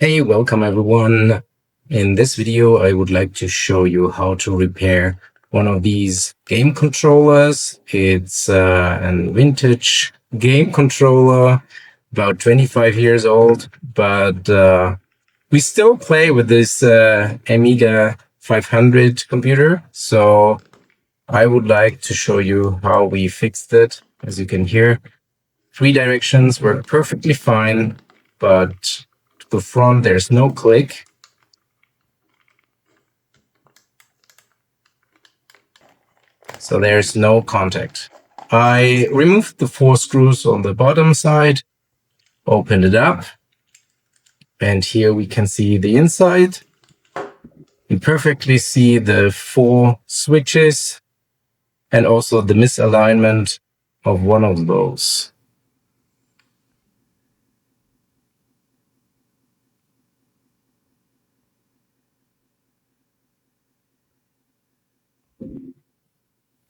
Hey, welcome everyone. In this video, I would like to show you how to repair one of these game controllers. It's a vintage game controller, about 25 years old, but we still play with this Amiga 500 computer. So I would like to show you how we fixed it. As you can hear, 3 directions work perfectly fine, but to the front, there's no click. So there's no contact. I removed the 4 screws on the bottom side, opened it up, and here we can see the inside. You perfectly see the 4 switches and also the misalignment of one of those.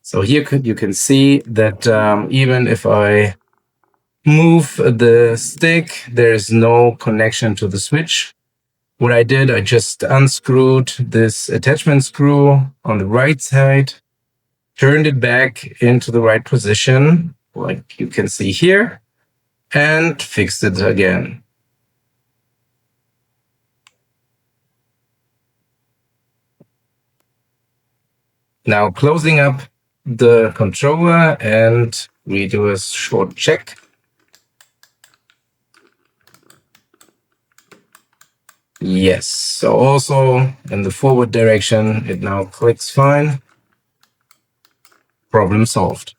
So here you can see that even if I move the stick, there's no connection to the switch. What I did, I just unscrewed this attachment screw on the right side, turned it back into the right position, like you can see here, and fixed it again. Now closing up the controller, and we do a short check. Yes, so also in the forward direction, it now clicks fine. Problem solved.